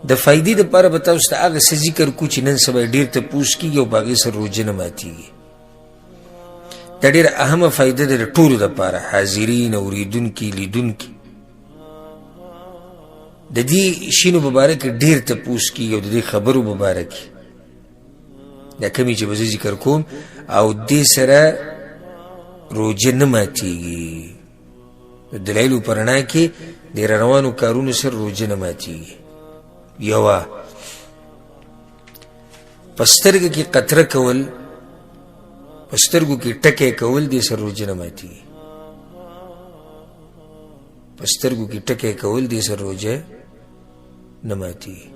د فائدې دپاره به تاسو ته هغه څه ذکر کو چې نن سبا ډېر تپوس کېږي او په هغې سره روژه نه ماتېږي. دا ډېره اهمه فایده ده د ټولو دپاره، حاضرین، اورېدونکي، لیدونکي. د دې شینو په باره کې ډېر تپوس کېږي او د دې خبرو په باره کې دا کمې چې به زه ذکر کوم، او دې سره روژه نه ماتېږي. د دلایلو په رڼا کې د روانو کارونو سره روژه نه ماتېږي. یوه، په سترګه کې قطره کول، په سترګو کې ټکی کول، دې سره روژه نه ماتېږي. په سترګو کې ټکی کول، دې سره روژه نه ماتېږي.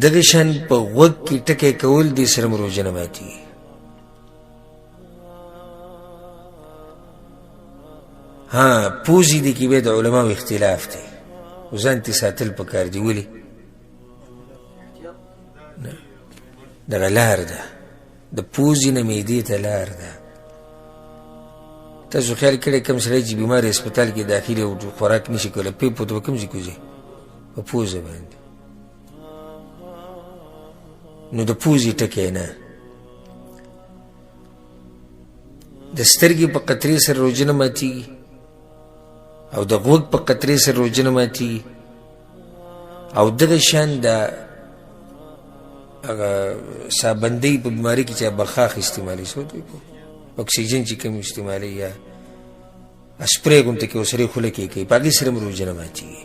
دغه شان په غوږ کې ټکی کول، دې سره هم روژه نه ماتېږي. پوزې دې کې بیا د علماو اختلاف دی، ځان تې ساتل پکار دي. ولې؟ دغه لار ده، د پوزې نه معدې ته لار ده. تاسو خیال کړی کوم سړی چې بیمار هسپتال کې داخل او خوراک نشي کولی، پیپو ته به کوم ځای کوځي؟ په پوزه باندې. نو د پوزې ټکی نه، د سترګې په قطرې سره روژه نه ماتېږي او د غوږ په قطرې سره روژه نه ماتېږي. او دغه شان د هغه سابندۍ په بیماري کې چې بخاخ استعمالي، اکسیجن چې کوم استعمالي یا اسپری غوندې کې ورسره خوله کې کوي، په هغې سره هم روژه نه ماتېږي.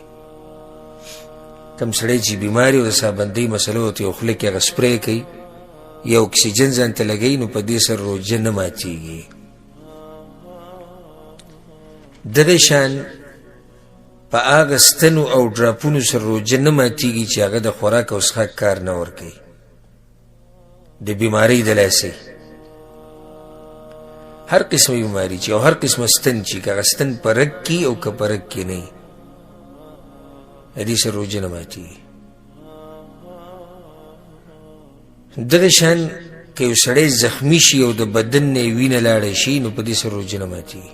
کوم سړی چې بیماري او د سابندۍ مسلو ورته یو خوله کې هغه سپری کوي یا اکسیجن ځان ته لګوي، نو په دې سره روژه نه ماتېږي. دغه شان په هغه ستنو او ډراپونو سره روژه نه ماتېږي چې هغه د خوراک او څښاک کار نه ورکوي، د بیمارۍ د لاسه. هر قسمه بیماري چې او هر قسمه ستن چې که هغه ستن په رګ کې او که په رګ کې نه وي، د دې سره روژه نه ماتېږي. دغه شان که یو سړی زخمي شي او د بدن نه یې وینه لاړه شي، نو په دې سره روژه نه ماتېږي.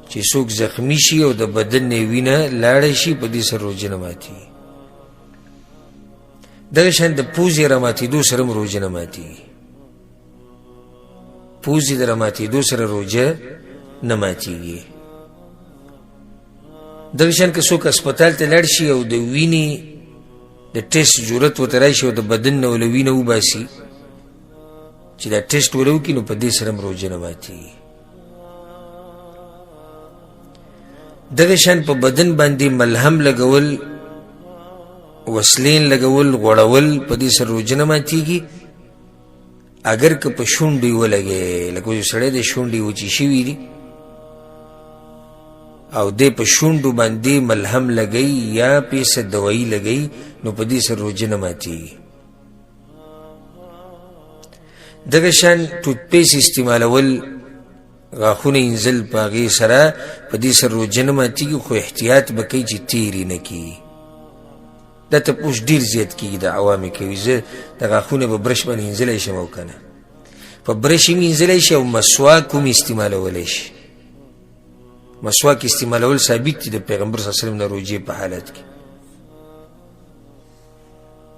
چې څوک زخمی شي او د بدن نه وینه لاړه شي، په دې سره روژه نه ماتېږي. دغه شان د پوزې راماتېدو سره هم روژه نه ماتېږي. پوزې د راماتېدو سره روژه نه ماتېږي. دغه شان که څوک هسپتال ته لاړ شي او د وینې د ټیسټ ضرورت ورته راشي او د بدن نه له وینه وباسي چې دا ټیسټ ور وکړي، نو په دې سره هم روژه نه ماتېږي. دغه شان په بدن باندې ملهم لګول، وسلین لګول، غوړول، په دې سره روژه نه ماتېږي. اگر که په شونډو یې ولګې، لکه یو سړی د شونډې وچې شوي دي او دی په شونډو باندې ملهم لګوي یا پې څه دوایي لګوي، نو په دې سره روژه نه ماتېږي. دغه شان ټوتپیس استعمالول، غاښونه انځل، په هغې سره په دې سره روژه نه ماتېږي، خو احتیاط به کوي چې تېرې نه کړي. دا تپوس ډېر زیات کېږي، د عوامې کوي. زه د غاښونه په برش باندې انځلی شم او که نه، په برش هم انځلی شي او مسواک هم استعمالولی شي. مسواک استعمالول ثابت دي د پیغمبر صلی الله علیه وسلم د روژې په حالت کې.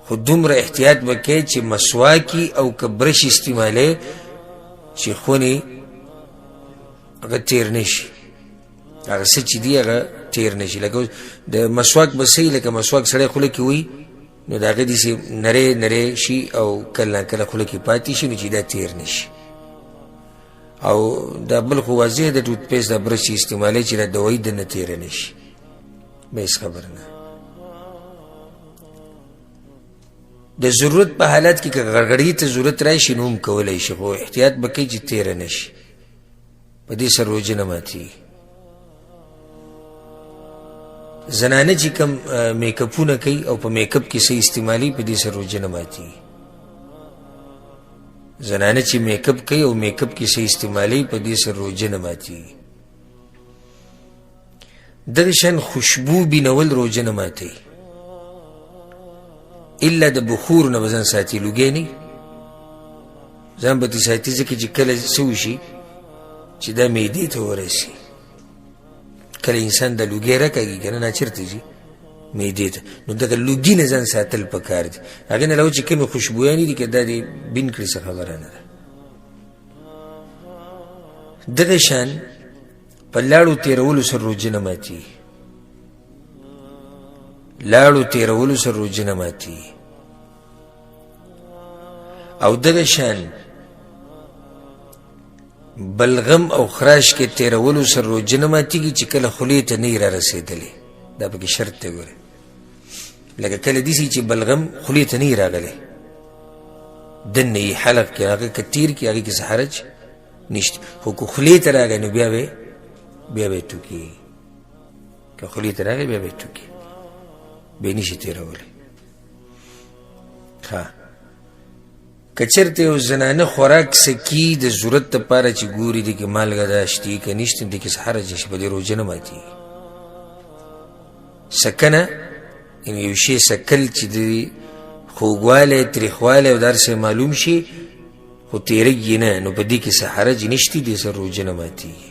خو دومره احتیاط به کوي چې مسواکي او که برش استعمالی چې خونې هغه تیر نشي، هغه څه چې دي هغه تیر نشي. لکه د مسواک به صحیح، لکه مسواک سړی خوله کې وي، نو د هغه داسې نری نری شي او کله کله خوله کې پاتې شي، نو چې دا تیر نشي. او دا بل خو واضح د ټوتپیس د برش چې استعمالی چې دا دوایي د نه تیره نشي، به هېڅ خبر نه. د ضرورت په حالت کې که غرغړې ته ضرورت راشي، نو هم کولی شي، خو احتیاط به کوي چې تیره نشي. په دې سره روژه نه ماتېږي. زنانه چې کوم میکاپونه کوي او په میکاپ کې څه استعمالي، په دې سره روژه نه ماتېږي. زنانه چې میکاپ کوي او میکاپ کې څه استعمالي، په دې سره روژه نه ماتېږي. دغه شان خوشبو بینول روژه نه ماتوي، الا د بخور نه به ځان ساتي، لوګی نه ځان به دې ساتي، ځکه چې کله څه وشي چې دا معدې ته ورسي، کله انسان د لوګی راکاږي که نه، چېرته ځي معدې ته. نو دغه لوګي نه ځان ساتل پکار دي. هغې نه علاوه چې کومې خوشبویانې دي که دا دې بین کړي څه خبره نه ده. دغه شان په لاړو تېرولو سره روژه نه ماتېږي. لاړو تېرولو سره روژه نه ماتېږي. او دغه شان بلغم او خراش کې تېرولو سره روژه نه ماتېږي چې کله خولې ته نه یې را رسېدلی. دا پکې شرط دی. ګوره لکه کله داسې چې بلغم خولې ته نه یې راغلی، دننه یې حلق کې هغه که تېر کړي هغې کې څه حرج نشته. خو که خولې ته راغی نو بیا به ټوکېږي. که خولې ته راغی بیا به ټوکېږي، بیا نشي تېرولی. ښه که چېرته یو زنانه خوراک سکي د ضرورت دپاره چې ګوري دې کې مالګه ده شته که نشته، دې کې څه حرج نشي، په دې روژه نه ماتېږي. سکنه یعنې یو شی سکل چې د خوږوالی تریخوالی او دا هر څه معلوم شي خو تېرېږي نه، نو په دې کې څه حرج نشته، دې سره روژه نه ماتېږي.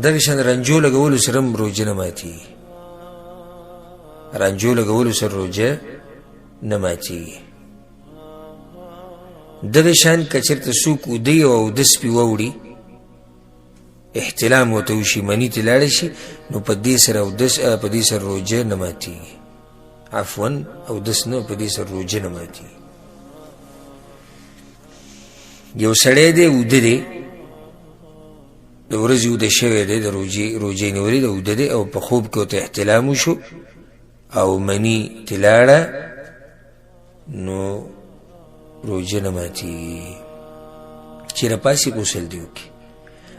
دغه شان رنجو لګولو سره هم روژه نه ماتېږي. رنجو لګولو سره روژه نه ماتېږي. دغه شان که چېرته څوک اوده او اودس پې واوړي، احتلام ورته وشي، مني ته لاړه شي، نو په دې سره اودس په دې سره روژه نه ماتېږي. عفوا اودس نه، په دې سره روژه نه ماتېږي. یو سړی دی اوده دی، د ورځې اوده شوی دی، د روژې نیولې ده، اوده دی او په خوب کې ورته احتلام وشو او مني ته لاړه، نو روژه نه ماتېږي. چې راپاسې غسل دې وکړي.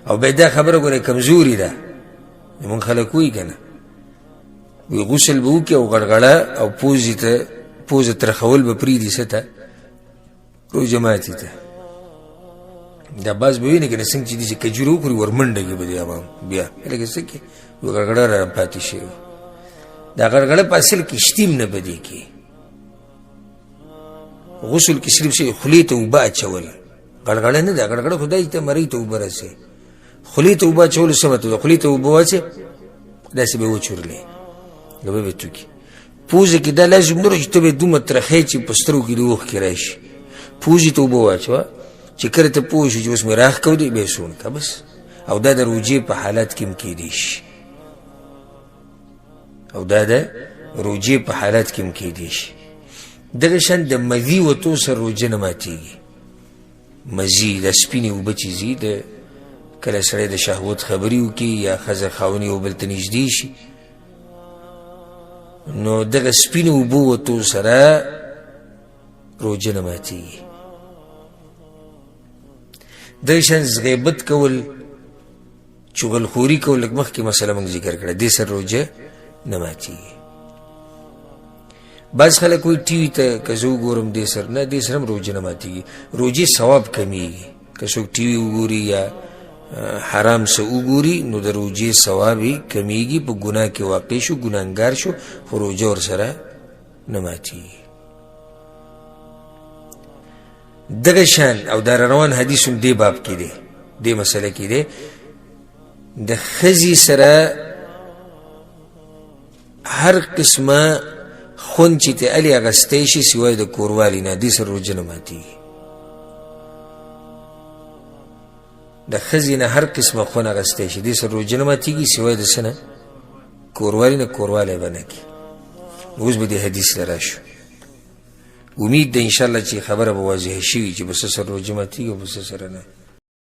او باید دا خبره ګوره کمزوري ده، زمونږ خلک وایي که نه، وایي غسل به وکړي او غړغړه او پوزه ترخول به پرېږدي څه ته، روژه ماتې ته. دا بعض به ویني که نه څنګه چې داسې کجوره وخوري ورمنډه کړي به دې عوام بیا لکه څه کې غړغړه را پاتې شوې. دا غړغړه په اصل کې شتیم نه به دې کې. غسل کې صرف شي خولې ته اوبه اچول، غړغړه نه ده. غړغړه خدای ته مرۍ ته اوبه رسوي. خولې ته اوبه اچولو څه مطلب ده؟ خولې ته اوبه واچوې داسې به یې وچورلې، به به توکي. پوزه کې دا لازم نه چې ته به یې دومره ترخی چې په سترګو کې د اوښکې راشي. پوزې ته اوبه واچوه چې کله ته پوه شو چې اوس مې راښ کودی، بیا یې سون که بس. او دا د روژې په حالت کې هم کېدی شي. او دا د روژې په حالت کې هم کېدی شي. دغه شان د مزي وتو سره روژه نه ماتېږي. مزي د سپینې اوبه چې ځي، د کله سړی د شهوت خبرې وکړي یا ښځه خاوند یو بل ته نږدې شي، نو دغه سپینې اوبو وتو سره روژه نه ماتېږي. دغه شان غیبت کول، چغلخوري کول، لږ مخکې مسله موږ ذکر کړه، دې سره روژه نه ماتېږي. بعض خلک وایي ټي وي ته که زه وګورم دې سره، نه، دې سره هم روژه نه ماتېږي. روژې ثواب کمیږي. که څوک ټي وي وګوري یا حرام څه وګوري، نو د روژې ثواب یې کمیږي، په ګناه کې واقع شو، ګناهګار شو، خو روژه ورسره نه ماتېږي. دغه شان او دا روان حدیث هم دې باب کې دی، دې مسله کې دی، د ښځې سره هر قسمه خون چې ته الې اغستی شي سوای د کوروالي نه، دې سره روژه نه ماتېږي. د ښځې نه هر قسمه خون اغستی شي، دې سره روژه نه ماتېږي سوای د څه نه، کوروالي نه. کوروالی به نه کړي. اوس به دې حدیث ته راشو. امید ده انشاءالله چې خبره به واضحه شوي چې په څه سره روژه ماتېږي او په څه سره نه.